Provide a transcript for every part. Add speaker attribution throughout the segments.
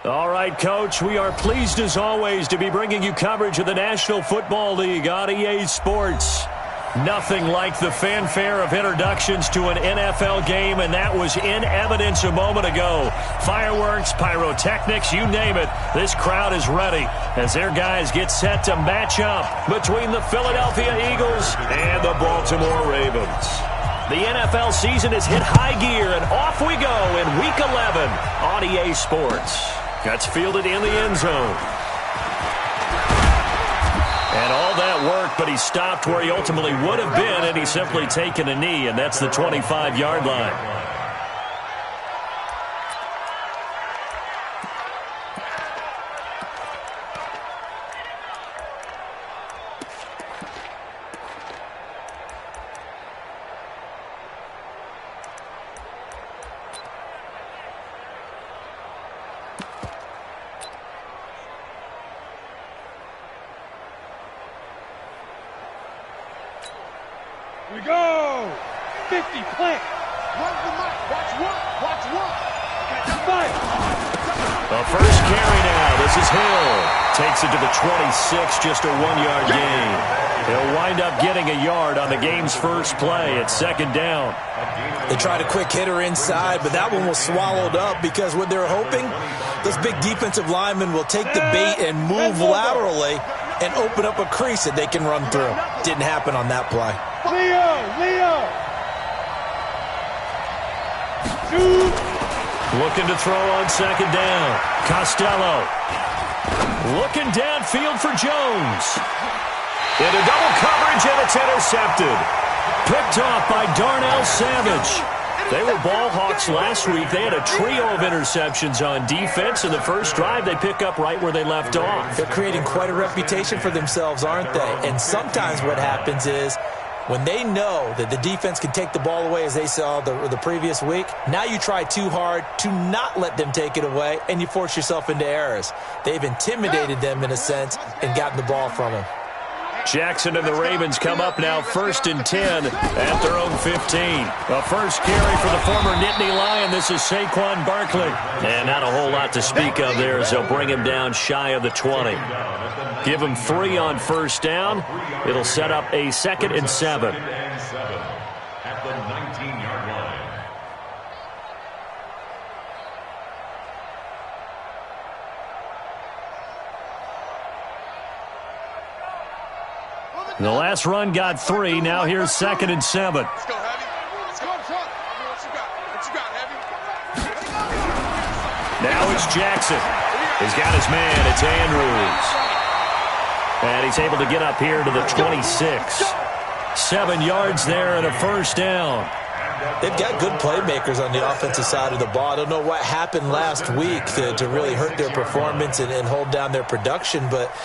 Speaker 1: All right, Coach, we are pleased as always to be bringing you coverage of the National Football League on EA Sports. Nothing like the fanfare of introductions to an NFL game, and that was in evidence a moment ago. Fireworks, pyrotechnics, you name it. This crowd is ready as their guys get set to match up between the Philadelphia Eagles and the Baltimore Ravens. The NFL season has hit high gear, and off we go in Week 11 on EA Sports. That's fielded in the end zone. And all that work, but he stopped where he ultimately would have been, and he's simply taken a knee, and that's the 25-yard line.
Speaker 2: We go! 50, plant! Run the mic! Watch one! Watch one!
Speaker 1: The first carry now. This is Hill. Takes it to the 26, just a 1-yard gain. He'll wind up getting a yard on the game's first play. It's second down.
Speaker 3: They tried a quick hitter inside, but that one was swallowed up because what they're hoping, those big defensive linemen will take the bait and move laterally and open up a crease that they can run through. Didn't happen on that play.
Speaker 2: Leo!
Speaker 1: Looking to throw on second down. Costello. Looking downfield for Jones. Into double coverage, and it's intercepted. Picked off by Darnell Savage. They were ball hawks last week. They had a trio of interceptions on defense. In the first drive, they pick up right where they left off.
Speaker 3: They're creating quite a reputation for themselves, aren't they? And sometimes what happens is when they know that the defense can take the ball away, as they saw the previous week, now you try too hard to not let them take it away, and you force yourself into errors. They've intimidated them in a sense and gotten the ball from them.
Speaker 1: Jackson and the Ravens come up now 1st and 10 at their own 15. A first carry for the former Nittany Lion. This is Saquon Barkley. And not a whole lot to speak of there as they'll bring him down shy of the 20. Give him 3 on first down. It'll set up a 2nd and 7.
Speaker 4: At the 19-yard line.
Speaker 1: The last run got 3. Now here's 2nd and 7.
Speaker 2: Let's go, Heavy. Let's go up front. What you got, Heavy?
Speaker 1: Now it's Jackson. He's got his man. It's Andrews. And he's able to get up here to the 26. 7 yards there and a first down.
Speaker 3: They've got good playmakers on the offensive side of the ball. I don't know what happened last week to really hurt their performance and hold down their production, but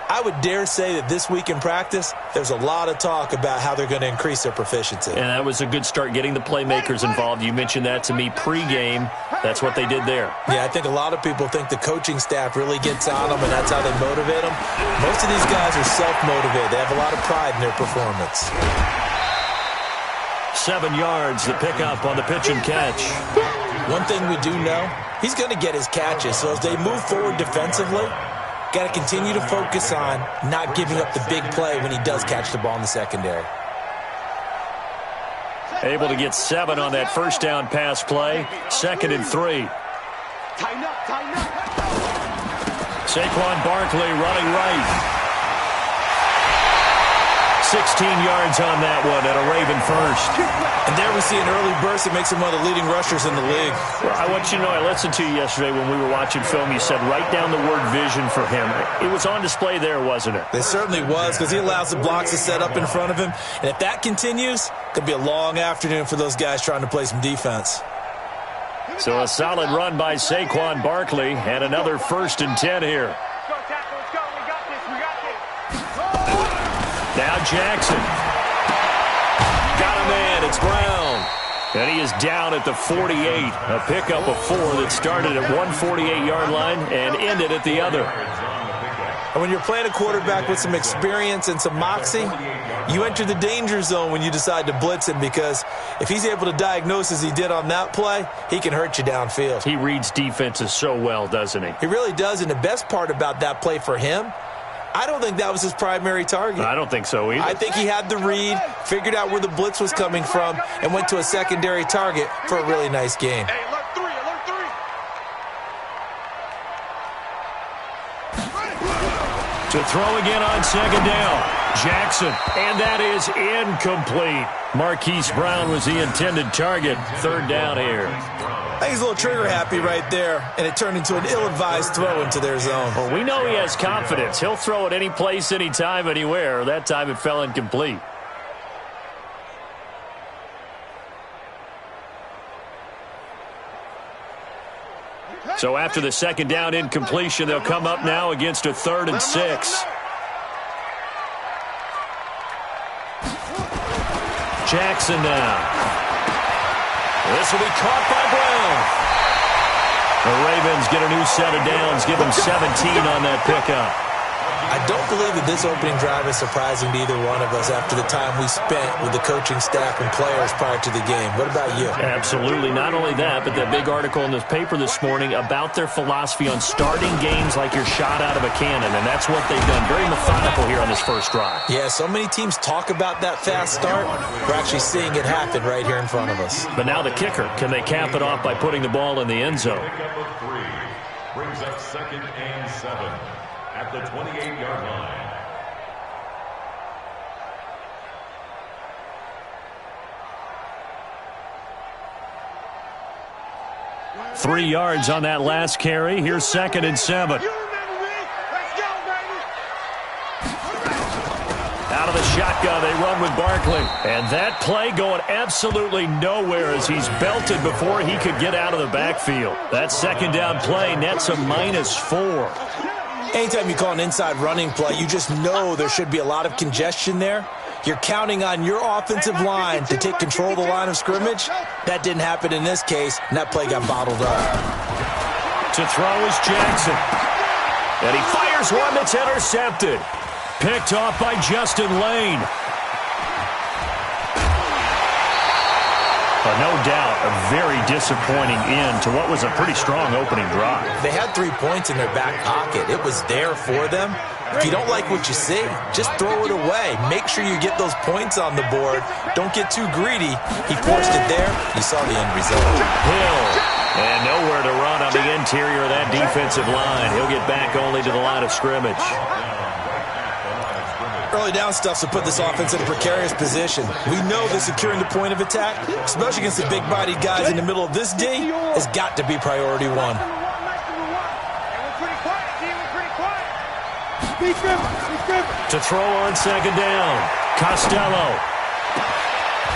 Speaker 3: I would dare say that this week in practice, there's a lot of talk about how they're going to increase their proficiency.
Speaker 1: And that was a good start, getting the playmakers involved. You mentioned that to me pregame. That's what they did there.
Speaker 3: Yeah, I think a lot of people think the coaching staff really gets on them, and that's how they motivate them. Most of these guys are self-motivated. They have a lot of pride in their performance.
Speaker 1: 7 yards, the pickup on the pitch and catch.
Speaker 3: One thing we do know, he's going to get his catches. So as they move forward defensively, got to continue to focus on not giving up the big play when he does catch the ball in the secondary.
Speaker 1: Able to get 7 on that first down pass play. 2nd and 3.
Speaker 2: Tighten up.
Speaker 1: Saquon Barkley running right. 16 yards on that one at a Raven first.
Speaker 3: And there we see an early burst that makes him one of the leading rushers in the league.
Speaker 1: Well, I want you to know, I listened to you yesterday when we were watching film. You said write down the word vision for him. It was on display there, wasn't it?
Speaker 3: It certainly was, because he allows the blocks to set up in front of him. And if that continues, it could be a long afternoon for those guys trying to play some defense.
Speaker 1: So a solid run by Saquon Barkley and another 1st and 10 here. Now Jackson. Got a man. It's Brown. And he is down at the 48. A pickup of 4 that started at one 48-yard line and ended at the other.
Speaker 3: And when you're playing a quarterback with some experience and some moxie, you enter the danger zone when you decide to blitz him, because if he's able to diagnose as he did on that play, he can hurt you downfield.
Speaker 1: He reads defenses so well, doesn't he?
Speaker 3: He really does, and the best part about that play for him, I don't think that was his primary target.
Speaker 1: I don't think so either.
Speaker 3: I think he had the read, figured out where the blitz was coming from, and went to a secondary target for a really nice game.
Speaker 2: Hey, alert 3, alert 3.
Speaker 1: To throw again on second down. Jackson, and that is incomplete. Marquise Brown was the intended target. Third down here.
Speaker 3: I think he's a little trigger happy right there, and it turned into an ill-advised throw into their zone.
Speaker 1: Well, we know he has confidence. He'll throw it any place, anytime, anywhere. That time it fell incomplete. So after the second down incompletion, they'll come up now against a 3rd and 6. Jackson now. This will be caught by Brown. The Ravens get a new set of downs, give them 17 on that pickup.
Speaker 3: I don't believe that this opening drive is surprising to either one of us after the time we spent with the coaching staff and players prior to the game. What about you?
Speaker 1: Absolutely. Not only that, but that big article in this paper this morning about their philosophy on starting games like you're shot out of a cannon, and that's what they've done. Very methodical here on this first drive.
Speaker 3: Yeah, so many teams talk about that fast start. We're actually seeing it happen right here in front of us.
Speaker 1: But now the kicker. Can they cap it off by putting the ball in the end zone?
Speaker 4: Pickup of 3 brings up 2nd and 7 at the 28-yard line.
Speaker 1: Three yards on that last carry. Here's 2nd and 7.
Speaker 2: You remember me? Let's go, baby.
Speaker 1: Out of the shotgun, they run with Barkley. And that play going absolutely nowhere as he's belted before he could get out of the backfield. That second down play nets a -4.
Speaker 3: Anytime you call an inside running play, you just know there should be a lot of congestion there. You're counting on your offensive line to take control of the line of scrimmage. That didn't happen in this case, and that play got bottled up.
Speaker 1: To throw is Jackson. And he fires one that's intercepted. Picked off by Justin Lane. No doubt, a very disappointing end to what was a pretty strong opening drive.
Speaker 3: They had 3 points in their back pocket. It was there for them. If you don't like what you see, just throw it away. Make sure you get those points on the board. Don't get too greedy. He forced it there. You saw the end result.
Speaker 1: Hill. And nowhere to run on the interior of that defensive line. He'll get back only to the line of scrimmage.
Speaker 3: Early down stuff to put this offense in a precarious position. We know that securing the point of attack, especially against the big-bodied guys in the middle of this D, has got to be priority one.
Speaker 1: To throw on second down, Costello.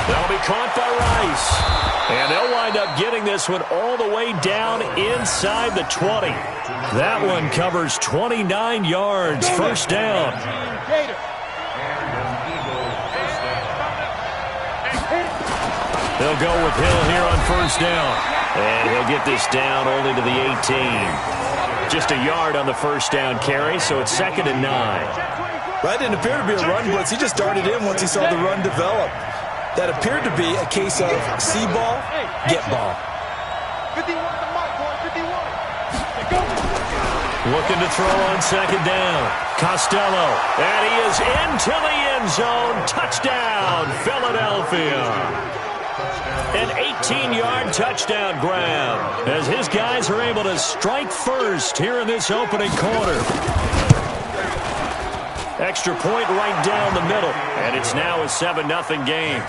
Speaker 1: That'll be caught by Rice. And they'll wind up getting this one all the way down inside the 20. That one covers 29 yards. First down. They'll go with Hill here on first down. And he'll get this down only to the 18. Just a yard on the first down carry, so it's 2nd and 9.
Speaker 3: That didn't appear to be a run blitz. He just darted in once he saw the run develop. That appeared to be a case of see ball, get ball.
Speaker 2: 51 the mark, boy, 51.
Speaker 1: Looking to throw on second down. Costello. And he is into the end zone. Touchdown, Philadelphia. An 18-yard touchdown grab as his guys are able to strike first here in this opening quarter. Extra point right down the middle, and it's now a 7-0 game.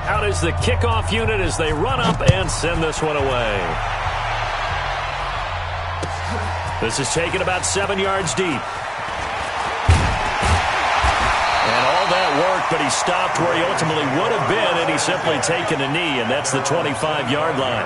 Speaker 1: Out is the kickoff unit as they run up and send this one away. This is taken about 7 yards deep. And all that work, but he stopped where he ultimately would have been, and he's simply taken a knee, and that's the 25-yard line.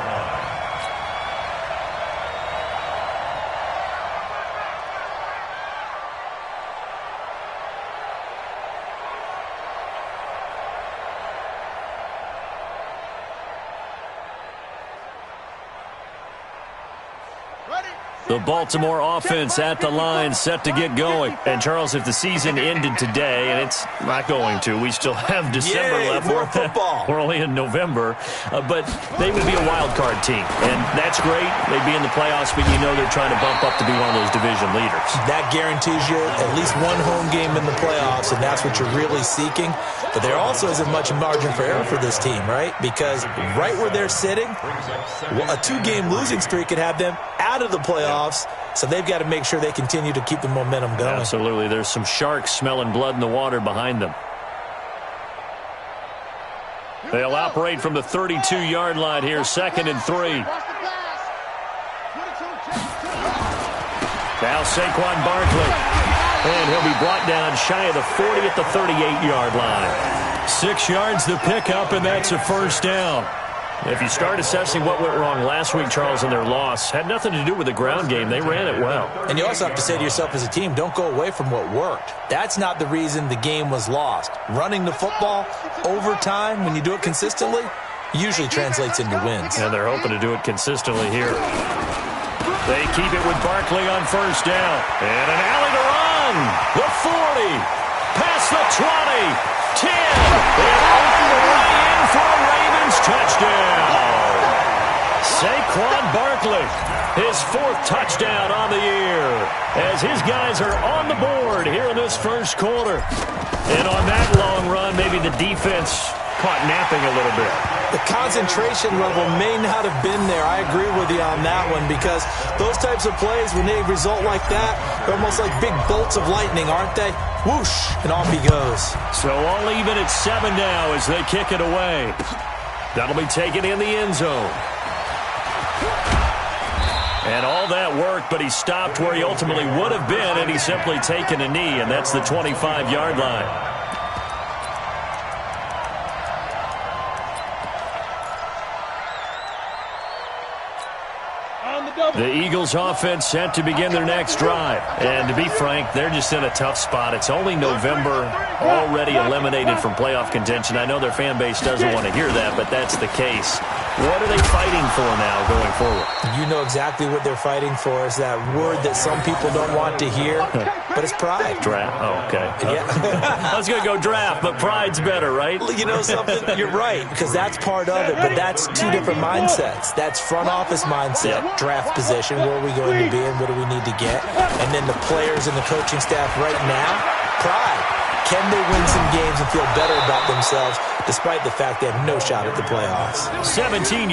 Speaker 1: The Baltimore offense at the line, set to get going. And, Charles, if the season ended today, and it's not going to, we still have December left.
Speaker 3: More football.
Speaker 1: We're only in November. But they would be a wild card team. And that's great. They'd be in the playoffs, but you know they're trying to bump up to be one of those division leaders.
Speaker 3: That guarantees you at least one home game in the playoffs, and that's what you're really seeking. But there also isn't much margin for error for this team, right? Because right where they're sitting, a 2-game losing streak could have them out of the playoffs, so they've got to make sure they continue to keep the momentum going.
Speaker 1: Absolutely. There's some sharks smelling blood in the water behind them. They'll operate from the 32-yard line here, 2nd and 3. Now Saquon Barkley. And he'll be brought down shy of the 40 at the 38-yard line. 6 yards the pickup, and that's a first down. If you start assessing what went wrong last week, Charles, in their loss, had nothing to do with the ground game. They ran it well.
Speaker 3: And you also have to say to yourself as a team, don't go away from what worked. That's not the reason the game was lost. Running the football over time, when you do it consistently, usually translates into wins.
Speaker 1: And they're hoping to do it consistently here. They keep it with Barkley on first down. And an alley to run. The 40. Past the 20. 10. And all the way in for a Ravens touchdown. Saquon Barkley, his 4th touchdown on the year, as his guys are on the board here in this first quarter. And on that long run, maybe the defense caught napping a little bit.
Speaker 3: The concentration level may not have been there. I agree with you on that one, because those types of plays, when they result like that, they're almost like big bolts of lightning, aren't they? Whoosh, and off he goes.
Speaker 1: So all even at 7 now as they kick it away. That'll be taken in the end zone. And all that worked, but he stopped where he ultimately would have been, and he's simply taken a knee, and that's the 25-yard line. The Eagles offense set to begin their next drive. And to be frank, they're just in a tough spot. It's only November, already eliminated from playoff contention. I know their fan base doesn't want to hear that, but that's the case. What are they fighting for now going forward?
Speaker 3: You know exactly what they're fighting for. Is that word that some people don't want to hear, but it's pride.
Speaker 1: Draft. Oh, okay.
Speaker 3: Yeah.
Speaker 1: I was going to go draft, but pride's better, right?
Speaker 3: You know something? You're right, because that's part of it, but that's 2 different mindsets. That's front office mindset, draft position, where are we going to be and what do we need to get? And then the players and the coaching staff right now, pride. Can they win some games and feel better about themselves despite the fact they have no shot at the playoffs?
Speaker 1: 17